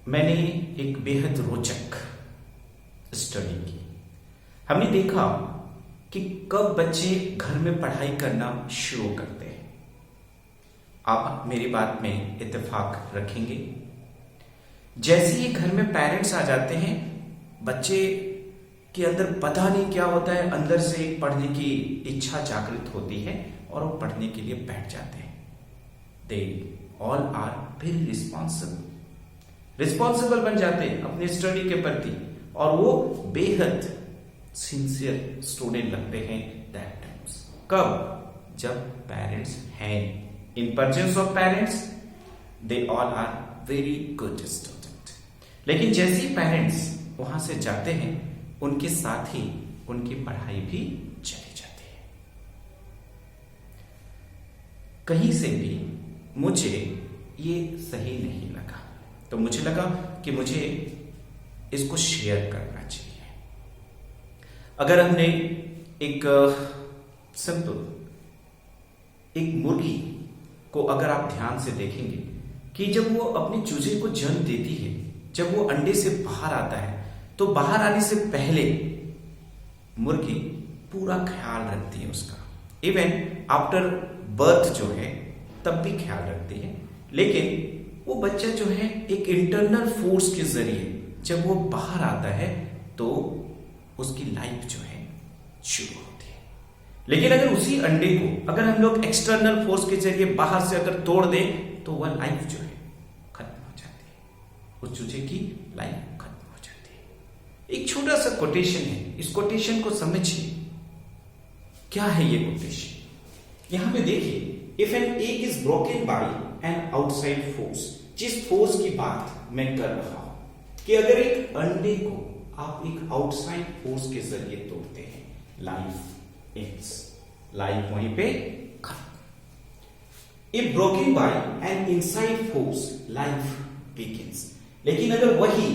मैंने एक बेहद रोचक स्टडी की। हमने देखा कि कब बच्चे घर में पढ़ाई करना शुरू करते हैं। आप मेरी बात में इत्तेफाक रखेंगे। जैसे ही घर में पेरेंट्स आ जाते हैं, बच्चे के अंदर पता नहीं क्या होता है, अंदर से एक पढ़ने की इच्छा जागृत होती है और वो पढ़ने के लिए बैठ जाते हैं। They all are very responsible बन जाते हैं अपने स्टडी के प्रति और वो बेहद सिंसियर स्टूडेंट लगते हैं दैट टाइम्स। कब? जब पेरेंट्स हैं। In presence of parents they all are very good student. लेकिन जैसे ही पेरेंट्स वहां से जाते हैं, उनके साथ ही उनकी पढ़ाई भी चली जाती है। कहीं से भी मुझे ये सही नहीं लगा, तो मुझे लगा कि मुझे इसको शेयर करना चाहिए। अगर हमने एक सिंपल एक मुर्गी को अगर आप ध्यान से देखेंगे कि जब वो अपने चूजे को जन्म देती है, जब वो अंडे से बाहर आता है, तो बाहर आने से पहले मुर्गी पूरा ख्याल रखती है उसका। इवन आफ्टर बर्थ जो है तब भी ख्याल रखती है। लेकिन वो बच्चा जो है एक इंटरनल फोर्स के जरिए जब वो बाहर आता है तो उसकी लाइफ जो है शुरू होती है। लेकिन अगर उसी अंडे को अगर हम लोग एक्सटर्नल फोर्स के जरिए बाहर से अगर तोड़ दें तो वह लाइफ जो है खत्म हो जाती है। उस चूजे की लाइफ खत्म हो जाती है। एक छोटा सा कोटेशन है, इस कोटेशन को समझिए। क्या है ये कोटेशन? यहां पे देखिए, if an egg is broken by an outside force. जिस फोर्स की बात मैं कर रहा हूं कि अगर एक अंडे को आप एक आउटसाइड फोर्स के जरिए तोड़ते हैं, लाइफ एंड्स, लाइफ वहीं पे खत्म। If broken by an inside force, life begins. लेकिन अगर वही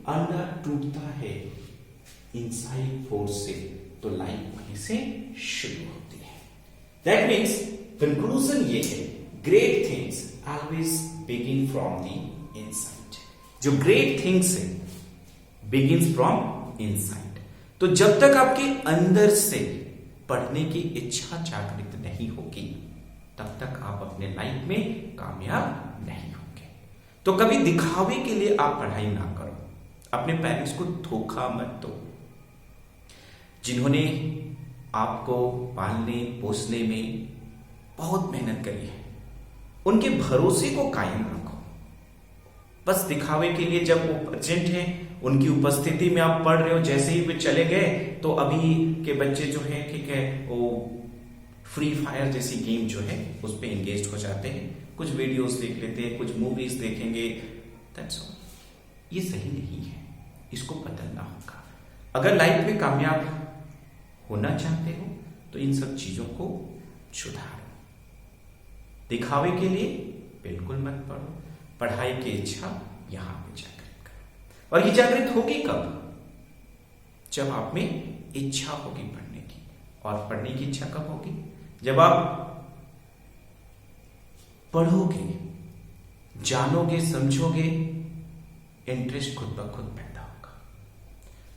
अंडा टूटता है इनसाइड फोर्स से, तो लाइफ वहीं से शुरू होती है। दैट मीन्स कंक्लूजन ये है, great things always begin from the inside. जो ग्रेट थिंग्स है बिगिन्स फ्रॉम इनसाइड। तो जब तक आपके अंदर से पढ़ने की इच्छा जागृत नहीं होगी, तब तक आप अपने लाइफ में कामयाब नहीं होंगे। तो कभी दिखावे के लिए आप पढ़ाई ना करो। अपने पेरेंट्स को धोखा मत दो, जिन्होंने आपको पालने पोसने में बहुत मेहनत करी है। उनके भरोसे को कायम रखो। बस दिखावे के लिए जब वो प्रेजेंट है, उनकी उपस्थिति में आप पढ़ रहे हो, जैसे ही वे चले गए तो अभी के बच्चे जो है, ठीक है, वो फ्री फायर जैसी गेम जो है उस पर एंगेज हो जाते हैं, कुछ वीडियोस देख लेते हैं, कुछ मूवीज देखेंगे। That's all. ये सही नहीं है, इसको बदलना होगा। अगर लाइफ में कामयाब होना चाहते हो तो इन सब चीजों को सुधारो। दिखावे के लिए बिल्कुल मत पढ़ो। पढ़ाई की इच्छा यहां पे जागृत करो। और ये जागृत होगी कब? जब आप में इच्छा होगी पढ़ने की। और पढ़ने की इच्छा कब होगी? जब आप पढ़ोगे, जानोगे, समझोगे, इंटरेस्ट खुद ब खुद पैदा होगा।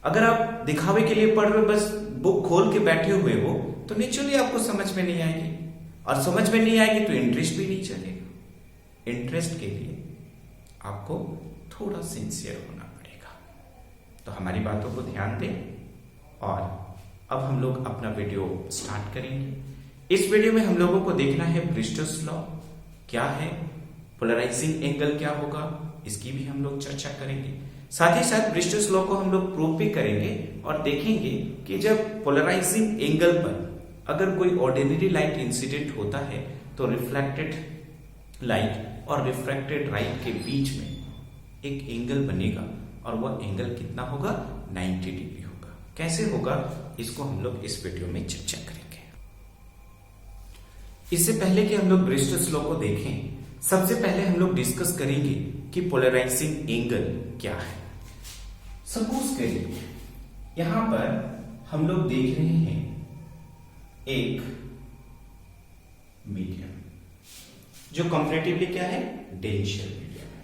अगर आप दिखावे के लिए पढ़ रहे हो, बस बुक खोल के बैठे हुए हो, तो नेचुरली आपको समझ में नहीं आएगी, और समझ में नहीं आएगी तो इंटरेस्ट भी नहीं चलेगा। इंटरेस्ट के लिए आपको थोड़ा सिंसियर होना पड़ेगा। तो हमारी बातों को ध्यान दें। और अब हम लोग अपना वीडियो स्टार्ट करेंगे। इस वीडियो में हम लोगों को देखना है ब्रिस्टल्स लॉ क्या है, पोलराइजिंग एंगल क्या होगा, इसकी भी हम लोग चर्चा करेंगे। साथ ही साथ ब्रिस्टल्स लॉ को हम लोग प्रूव भी करेंगे और देखेंगे कि जब पोलराइजिंग एंगल पर अगर कोई ऑर्डिनरी लाइट इंसिडेंट होता है तो रिफ्लेक्टेड लाइट और रिफ्रैक्टेड लाइट के बीच में एक एंगल बनेगा, और वह एंगल कितना होगा? 90 डिग्री होगा। कैसे होगा, इसको हम लोग इस वीडियो में चर्चा करेंगे। इससे पहले कि हम लोग ब्रिस्टल्स लॉ को देखें, सबसे पहले हम लोग डिस्कस करेंगे कि पोलराइजिंग एंगल क्या है। सपोज करिए यहां पर हम लोग देख रहे हैं एक मीडियम जो कंपैरेटिवली क्या है? डेंशियर मीडियम है।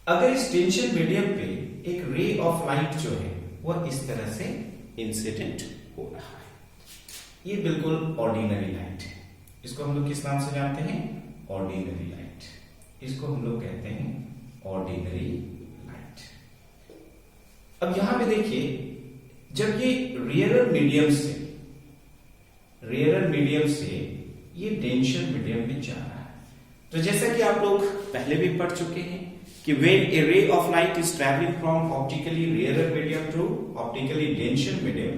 अगर इस टेंशन मीडियम पे एक रे ऑफ लाइट जो है वह इस तरह से इंसिडेंट हो रहा है, ये बिल्कुल ऑर्डिनरी लाइट है। इसको हम लोग किस नाम से जानते हैं? Ordinary light. इसको हम लोग कहते हैं ऑर्डिनरी लाइट। अब यहां पे देखिए, जब ये रेयरर मीडियम से ये डेंसर मीडियम में जा रहा है, तो जैसा कि आप लोग पहले भी पढ़ चुके हैं कि when a ray of light is traveling from optically rarer medium to optically denser medium,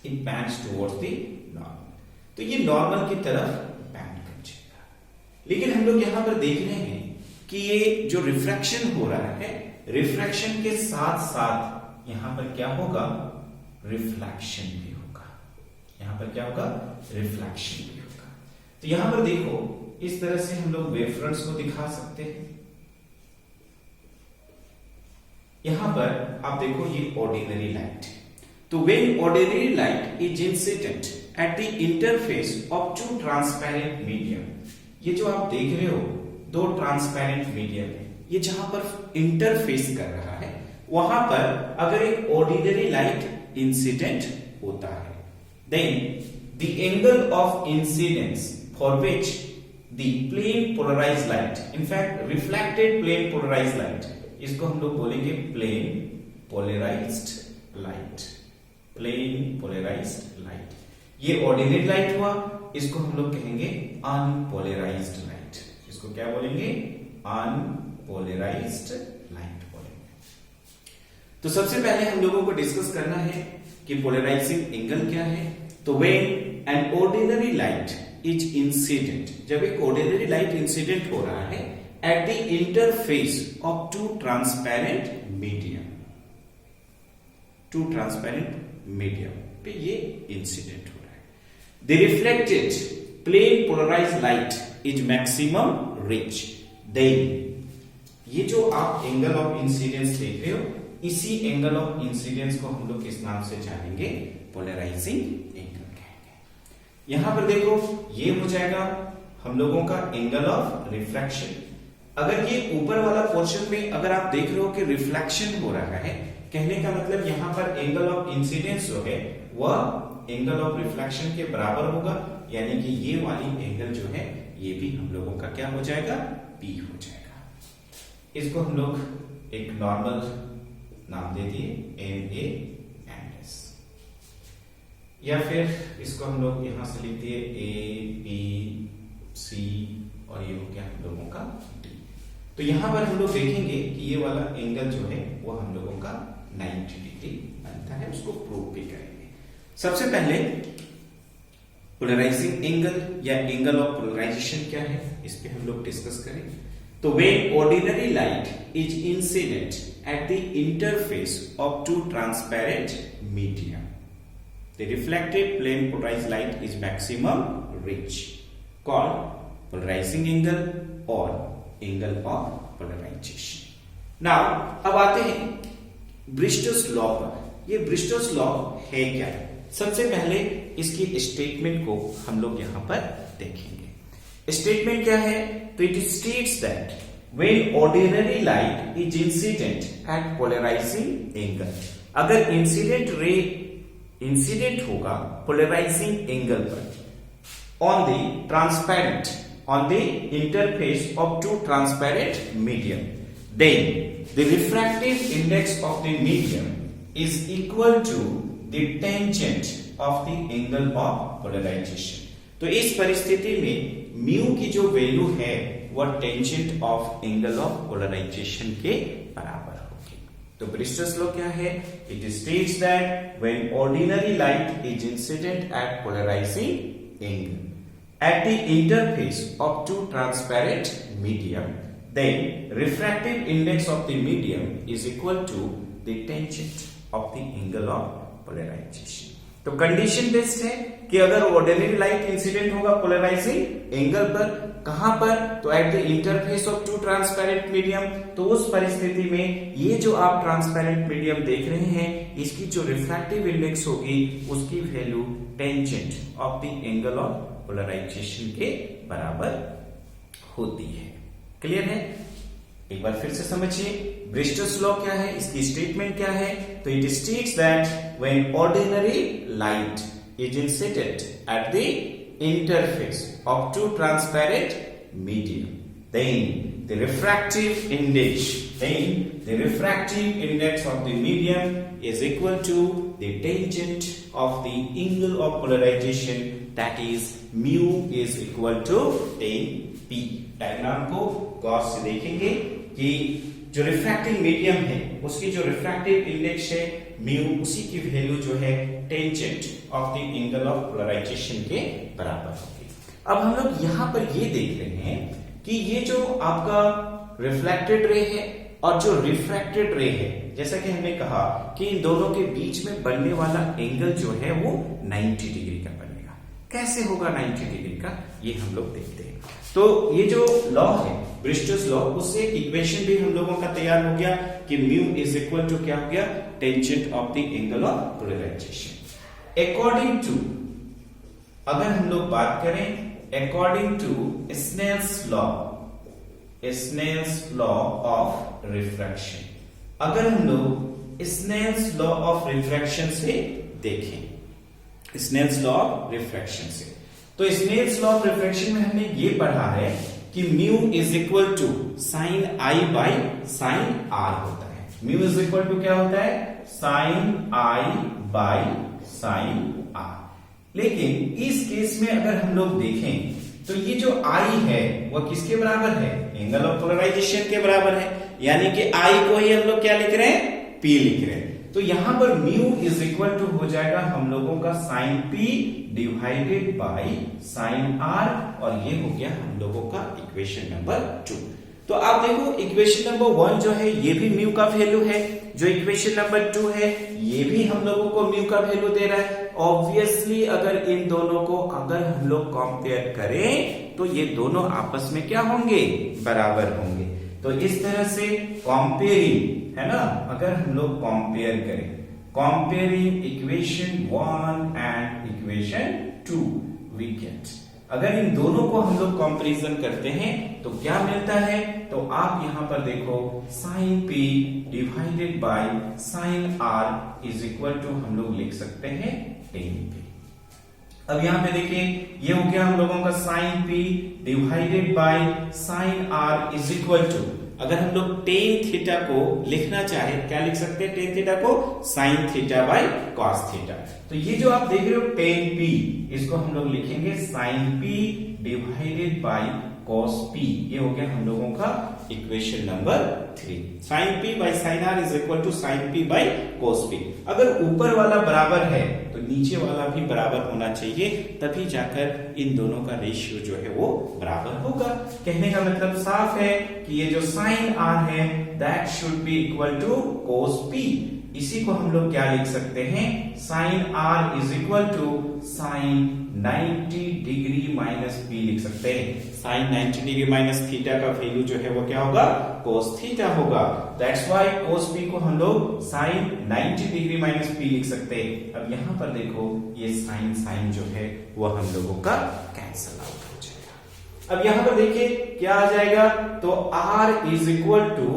it pans towards the normal। तो ये नॉर्मल की तरफ पैन कर जाएगा। लेकिन हम लोग यहां पर देख रहे हैं कि ये जो रिफ्रैक्शन हो रहा है, रिफ्रैक्शन के साथ साथ यहां पर क्या होगा? रिफ्लेक्शन भी होगा। यहां पर क्या होगा? रिफ्लेक्शन भी होगा। तो यहां पर देखो, इस तरह से हम लोग वेव फ्रंट्स को दिखा सकते हैं। यहां पर आप देखो, ये ऑर्डिनरी लाइट है। तो when ordinary light is incident at the interface of two transparent medium, ये जो आप देख रहे हो दो ट्रांसपेरेंट मीडियम है, ये जहां पर इंटरफेस कर रहा है, वहां पर अगर एक ऑर्डिनरी लाइट इंसिडेंट होता है, then the angle of incidence for which the plane polarized light, in fact reflected plane polarized light, इसको हम लोग बोलेंगे plane polarized light. Plane polarized light, ये ऑर्डिनरी लाइट हुआ, इसको हम लोग कहेंगे अनपोलराइज्ड लाइट। इसको क्या बोलेंगे? अनपोलराइज्ड लाइट बोलेंगे। तो सबसे पहले हम लोगों को डिस्कस करना है कि पोलराइजिंग एंगल क्या है। तो when an ordinary light is incident, जब एक ऑर्डिनरी लाइट इंसिडेंट हो रहा है at the interface of two transparent medium पे ये इंसिडेंट हो रहा है। The reflected plane polarized light is maximum reach, then ये जो आप एंगल ऑफ इंसिडेंस देख रहे हो, इसी एंगल ऑफ इंसिडेंस को हम लोग किस नाम से जानेंगे? पोलराइजिंग एंगल कहेंगे। यहां पर देखो, ये हो जाएगा हम लोगों का एंगल ऑफ रिफ्रैक्शन। अगर ये ऊपर वाला पोर्शन में अगर आप देख रहे हो कि रिफ्लेक्शन हो रहा है, कहने का मतलब यहां पर एंगल ऑफ इंसिडेंस जो है वह एंगल ऑफ रिफ्लेक्शन के बराबर होगा, यानी कि ये वाली एंगल जो है ये भी हम लोगों का क्या हो जाएगा? पी हो जाएगा। इसको हम लोग एक नॉर्मल नाम दे दिए NA एंड S, या फिर इसको हम लोग यहां से लिख दिए ABC और ये हो गया हम लोगों का D। तो यहां पर हम लोग देखेंगे कि ये वाला एंगल जो है वो हम लोगों का 90 डिग्री बनता है, उसको प्रूव भी करेंगे। सबसे पहले पोलराइजिंग एंगल या एंगल ऑफ पोलराइजेशन क्या है, इस पे हम लोग डिस्कस करेंगे। तो when ordinary light is incident at the interface of two transparent medium, the reflected plane polarized light is maximum reach, called polarizing angle और एंगल ऑफ पोलराइजेशन। नाउ अब आते हैं ब्रिस्टल्स लॉ पर। ये ब्रिस्टल्स लॉ है क्या? सबसे पहले इसकी स्टेटमेंट को हम लोग यहां पर देखेंगे। स्टेटमेंट क्या है? तो it states that when ordinary light is incident at polarizing angle, अगर इंसिडेंट रे इंसिडेंट होगा पोलराइजिंग एंगल पर on the interface of two transparent medium, then the refractive index of the medium is equal to the tangent of the angle of polarization। तो इस परिस्थिति में mu की जो value है वह tangent of angle of polarization के बराबर होगी। तो ब्रिस्टल्स लॉ क्या है? It states that when ordinary light is incident at polarizing angle at the interface of two transparent medium, then refractive index of the medium is equal to the tangent of the angle of polarization। तो condition based है कि अगर ordinary light incident होगा polarizing angle पर, कहां पर? तो at the interface of two transparent medium. तो उस परिस्थिति में ये जो आप ट्रांसपेरेंट मीडियम देख रहे हैं, इसकी जो रिफ्रैक्टिव इंडेक्स होगी उसकी value tangent of the angle of polarization के बराबर होती है। क्लियर है? एक बार बार फिर से समझिए ब्रिस्टल्स लॉ क्या है, इसकी स्टेटमेंट क्या है। तो it states that when ordinary light is incident at the interface of two transparent medium, then the refractive index of the medium is equal to the tangent of the angle of polarization, that is mu is equal to tan p। Diagram को गौर से देखेंगे कि जो refracting medium है उसकी जो refractive index है mu, उसी की वैल्यू जो है tangent of the angle of polarization के बराबर होगी। अब हम लोग यहां पर ये देख रहे हैं कि ये जो आपका रिफ्लेक्टेड रे है और जो रिफ्रैक्टेड रे है, जैसा कि हमने कहा कि इन दोनों के बीच में बनने वाला एंगल जो है वो 90 डिग्री का बनेगा। कैसे होगा 90 डिग्री का, ये हम लोग देखते हैं। तो ये जो लॉ है ब्रिस्टल्स लॉ, उससे इक्वेशन भी हम लोगों का तैयार हो गया कि म्यू इज इक्वल टू क्या हो गया, tangent of the angle of polarization. According to, अगर हम लोग बात करें according to Snell's law of refraction, अगर हम लोग स्नेल्स लॉ ऑफ रिफ्रैक्शन से देखें, स्नेल्स लॉ ऑफ रिफ्रैक्शन से, तो स्नेल्स लॉ ऑफ रिफ्रैक्शन में हमने ये पढ़ा है कि mu is equal to sine I by sine R होता है। म्यू इज इक्वल टू क्या होता है, sine I by sine R. लेकिन इस केस में अगर हम लोग देखें तो ये जो आई है वह किसके बराबर है, एंगल ऑफ पोलराइजेशन के बराबर है, यानी कि आई को ही हम लोग क्या लिख रहे हैं, पी लिख रहे हैं। तो यहां पर म्यू इज इक्वल टू हो जाएगा हम लोगों का sine P divided by sine R, और ये हो गया हम लोगों का इक्वेशन नंबर 2। तो आप देखो इक्वेशन नंबर 1 जो है ये भी म्यू का वैल्यू है, जो इक्वेशन नंबर 2 है ये भी हम लोगों को म्यू का वैल्यू दे रहा है। ऑब्वियसली अगर इन दोनों को अगर हम लोग कंपेयर करें तो ये दोनों आपस में क्या होंगे, बराबर होंगे। तो इस तरह से कंपेयरिंग है ना, अगर हम लोग कंपेयर करें, comparing equation 1 and equation 2 we get, अगर इन दोनों को हम लोग कंपैरिजन करते हैं तो क्या मिलता है, तो आप यहां पर देखो sine P divided by sine R is equal to हम लोग लिख सकते हैं टेन पी। अब यहां पे देखिए ये हो गया हम लोगों का sine P divided by sine R is equal to, अगर हम लोग टेन थीटा को लिखना चाहे क्या लिख सकते हैं, टेन थीटा को sine theta by cos theta. तो ये जो आप देख रहे हो टेन पी, इसको हम लोग लिखेंगे sine P divided by cos P, ये हो गया हम लोगों का equation number 3। Sine P by sine R is equal to sine P by cos P. अगर ऊपर वाला बराबर है तो नीचे वाला भी बराबर होना चाहिए, तभी जाकर इन दोनों का रेशियो जो है वो बराबर होगा। कहने का मतलब साफ है कि ये जो साइन आर है that should be equal to cos P. इसी को हम लोग क्या लिख सकते हैं, sine R is equal to sine 90 degree minus P लिख सकते हैं। साइन 90 डिग्री माइनस थीटा का वैल्यू जो है वो क्या होगा, कोस थीटा होगा। दैट्स व्हाई कोस पी को हम लोग साइन 90 डिग्री माइनस पी लिख सकते हैं। अब यहां पर देखो ये साइन साइन जो है वो हम लोगों का कैंसल आउट हो जाएगा। अब यहां पर देखिए क्या आ जाएगा, तो R is equal to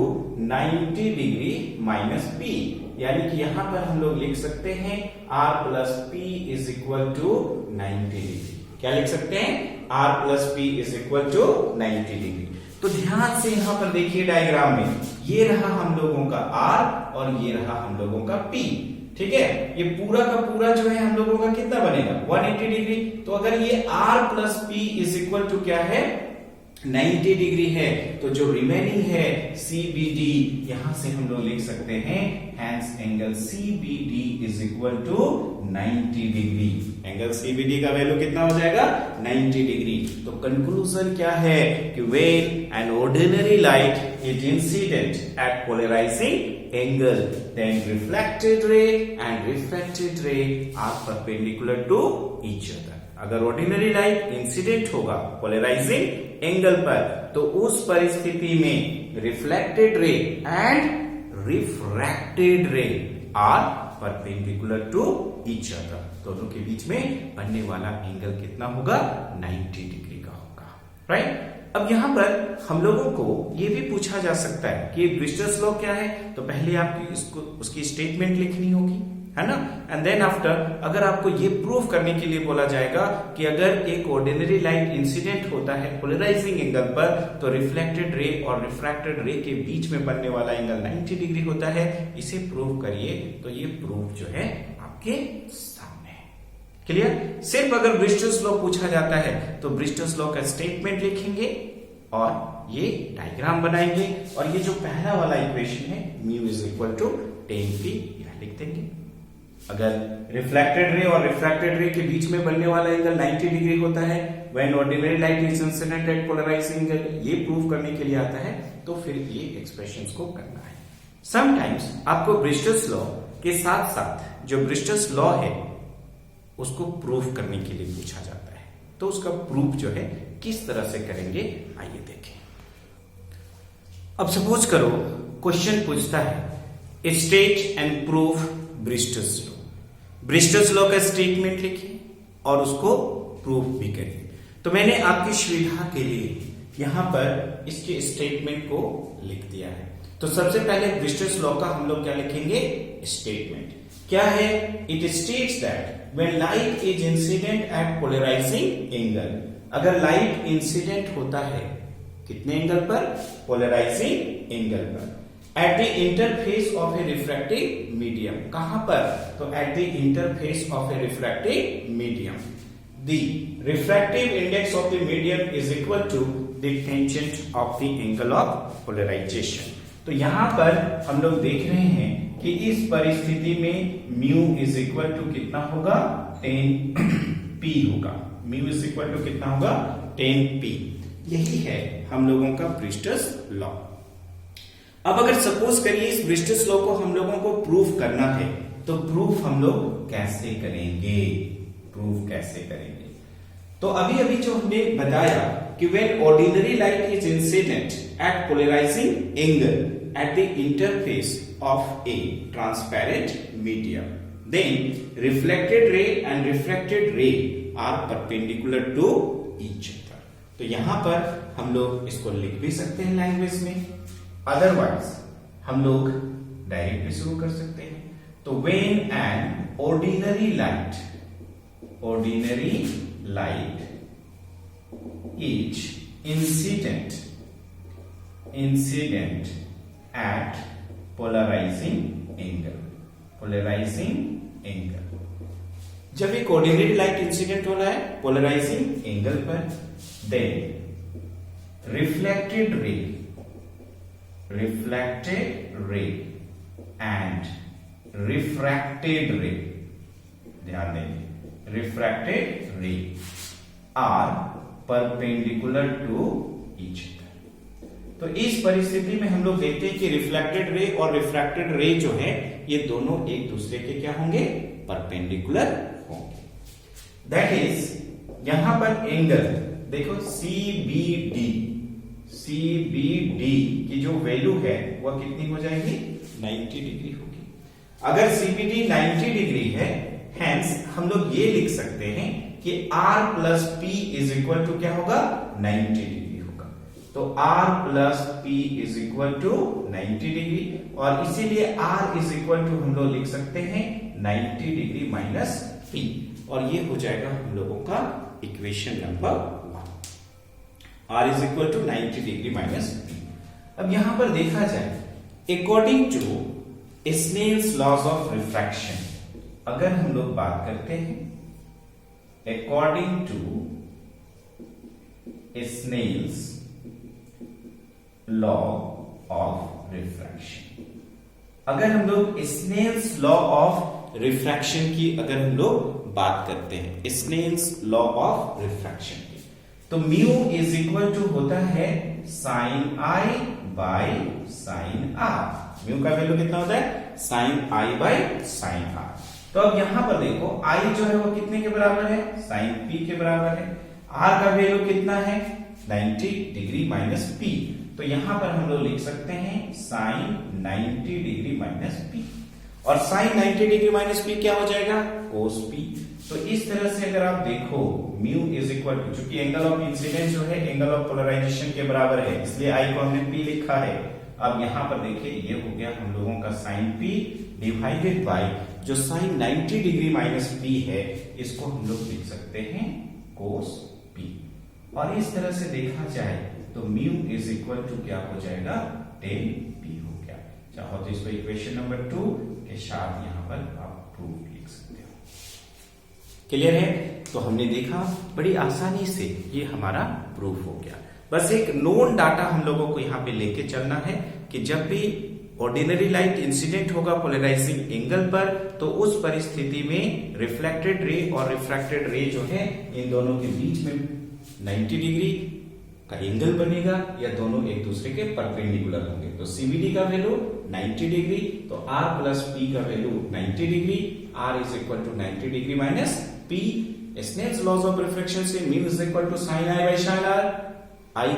90 degree minus P, यानी कि यहां पर हम लोग लिख सकते हैं R plus P is equal to 90 degree. क्या लिख सकते हैं, R plus P is equal to 90 degree. तो ध्यान से यहां पर देखिए डायग्राम में ये रहा हम लोगों का R और ये रहा हम लोगों का P, ठीक है। ये पूरा का पूरा जो है हम लोगों का कितना बनेगा, 180 डिग्री। तो अगर ये R plus P is equal to क्या है, 90 डिग्री है, तो जो रिमेनिंग है CBD यहां से हम लोग लिख सकते हैं, hence angle CBD is equal to 90 degree. Angle CBD का वैल्यू कितना हो जाएगा, 90 डिग्री। तो कंक्लूजन क्या है कि when an ordinary light is incident at polarizing angle, then reflected ray and refracted ray are perpendicular to each other. अगर ordinary light incident होगा पोलराइजिंग एंगल पर, तो उस परिस्थिति में reflected ray and refracted ray are perpendicular to each other. दोनों के बीच में बनने वाला एंगल कितना होगा, 90 डिग्री का होगा, राइट। अब यहाँ पर हम लोगों को ये भी पूछा जा सकता है कि ब्रिस्टल्स लॉ क्या है, तो पहले आपकी इसको उसकी स्टेटमेंट लिखनी होगी, है ना, एंड देन आफ्टर अगर आपको ये प्रूव करने के लिए बोला जाएगा कि अगर एक ऑर्डिनरी लाइट इंसिडेंट होता है पोलराइजिंग एंगल पर, तो रिफ्लेक्टेड रे और रिफ्रैक्टेड रे के बीच में बनने वाला एंगल 90 डिग्री होता है, इसे प्रूव करिए। तो ये प्रूफ जो है आपके सामने है। क्लियर? सिर्फ अगर ब्रिस्टल्स लॉ पूछा जाता है तो ब्रिस्टल्स लॉ का स्टेटमेंट लिखेंगे और ये डायग्राम बनाएंगे, और ये जो पहला वाला इक्वेशन है mu is equal to 10p यह लिख देंगे। अगर रिफ्लेक्टेड रे और रिफ्रैक्टेड रे के बीच में बनने वाला एंगल 90 डिग्री होता है when ordinary light is incident at polarizing angle, ये प्रूव करने के लिए आता है, तो फिर ये एक्सप्रेशंस को करना है। समटाइम्स आपको ब्रिस्टल्स लॉ के साथ साथ जो ब्रिस्टल्स लॉ है उसको प्रूफ करने के लिए पूछा जाता है, तो उसका प्रूफ जो है किस तरह से करेंगे आइए देखें। अब सपोज करो क्वेश्चन पूछता है state and proof bristles law. Bristles law का स्टेटमेंट लिखिए और उसको प्रूफ भी करिए। तो मैंने आपकी सुविधा के लिए यहां पर इसके स्टेटमेंट को लिख दिया है। तो सबसे पहले ब्रिस्टल्स लॉ का हम लोग क्या लिखेंगे? स्टेटमेंट क्या है? It states that when light is incident at polarizing angle, अगर लाइट इंसिडेंट होता है कितने एंगल पर? पोलराइजिंग एंगल पर, at the interface of a refractive medium. कहां पर? तो at the interface of a refractive medium. The refractive index of the medium is equal to the tangent of the angle of polarization. तो यहां पर हम लोग देख रहे हैं कि इस परिस्थिति में म्यू इज इक्वल टू कितना होगा? 10p होगा। म्यू इज इक्वल टू कितना होगा? 10p। यही है हम लोगों का ब्रिस्टल्स लॉ। अब अगर सपोज करिए इस ब्रिस्टल्स लॉ को हम लोगों को प्रूफ करना है, तो प्रूफ हम लोग कैसे करेंगे? प्रूफ कैसे करेंगे? तो अभी अभी जो हमने बताया कि when ordinary light is incident at polarizing angle at the interface of a transparent medium, then reflected ray and refracted ray are perpendicular to each other. तो यहां पर हम लोग इसको लिख भी सकते हैं लैंग्वेज में, अदरवाइज हम लोग डायरेक्ट भी शुरू कर सकते हैं। तो when an ordinary light is incident at polarizing angle, जब एक ऑर्डिनरी लाइट इंसिडेंट हो रहा है पोलराइजिंग एंगल पर, then reflected ray and refracted ray, ध्यान देंगे, refracted ray are perpendicular to each other. तो इस परिस्थिति में हम लोग देखते हैं कि रिफ्लेक्टेड रे और रिफ्रैक्टेड रे जो है ये दोनों एक दूसरे के क्या होंगे? परपेंडिकुलर होंगे। दैट इज यहां पर एंगल देखो CBD की जो वैल्यू है वह कितनी हो जाएगी? 90 डिग्री होगी। अगर CBD 90 डिग्री है, हेंस हम लोग ये लिख सकते हैं कि R plus P is equal to क्या होगा? 90 डिग्री होगा। तो R plus P is equal to 90 degree, और इसीलिए R इज इक्वल टू हम लोग लिख सकते हैं 90 डिग्री माइनस P, और ये हो जाएगा हम लोगों का equation number 1। R is equal to 90 degree minus P। अब यहां पर देखा जाए according to Snell's laws of refraction, अगर हम लोग बात करते हैं according to Snell's law of refraction, अगर हम लोग स्नेल्स लॉ ऑफ रिफ्रैक्शन की अगर हम लोग बात करते हैं, स्नेल्स लॉ ऑफ रिफ्रैक्शन की, तो म्यू इज इक्वल टू होता है sine I by sine R। Mu का वैल्यू कितना होता है? Sine I by sine R। तो अब यहां पर देखो I जो है वो कितने के बराबर है? साइन P के बराबर है। R का वैल्यू कितना है? 90 डिग्री माइनस P। तो यहां पर हम लोग लिख सकते हैं साइन 90 डिग्री माइनस P, और साइन 90 डिग्री माइनस P क्या हो जाएगा? कोस P। तो इस तरह से अगर आप देखो म्यू इज इक्वल टू, चूंकि एंगल ऑफ इंसिडेंस जो है एंगल ऑफ पोलराइजेशन के बराबर है, इसलिए आई को हमने पी लिखा है। अब यहां पर देखिए ये हो गया हम लोगों का साइन पी डिवाइडेड बाय जो साइन 90 डिग्री माइनस पी है, इसको हम लोग लिख सकते हैं कोस पी। और इस तरह से देखा जाए तो म्यू इज इक्वल टू क्या हो जाएगा, टेन पी हो गया। चाहो तो इसको इक्वेशन नंबर 2 के साथ यहां पर आप प्रूफ लिख सकते हो। क्लियर है? तो हमने देखा बड़ी आसानी से ये हमारा प्रूफ हो गया। बस एक नोन डाटा हम लोगों को यहाँ पे लेके चलना है कि जब भी ऑर्डिनरी लाइट इंसिडेंट होगा पोलराइजिंग एंगल पर, तो उस परिस्थिति में रिफ्लेक्टेड रे और रिफ्रैक्टेड रे जो है इन दोनों के बीच में 90 डिग्री का एंगल बनेगा या दोनों एक दूसरे के परपेंडिकुलर होंगे। तो सीबीडी का वैल्यू 90 डिग्री, तो R प्लस P का value 90 degree, R is equal to 90 degree minus P। Snell's laws of reflection से mu is equal to sine I by sine R, I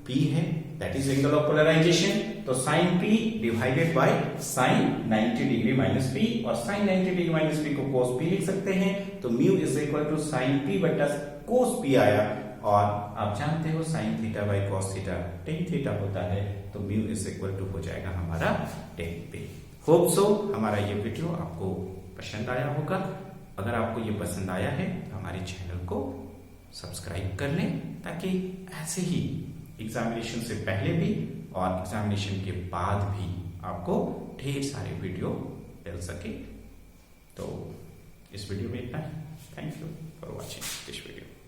P है, that is angle of polarization. तो sine P divided by sine 90 degree minus P, और sine 90 degree minus P को cos P लिख सकते हैं। तो mu is equal to sign P बटा cos P आया, और आप जानते हो sine theta by cos theta tan theta होता है, तो म्यू इज इक्वल टू हो जाएगा हमारा 10 p। होप सो हमारा ये वीडियो आपको पसंद आया होगा। अगर आपको ये पसंद आया है तो हमारे चैनल को सब्सक्राइब कर लें, ताकि ऐसे ही एग्जामिनेशन से पहले भी और एग्जामिनेशन के बाद भी आपको ढेर सारे वीडियो मिल सके। तो इस वीडियो में इतना ही। Thank you for watching this video.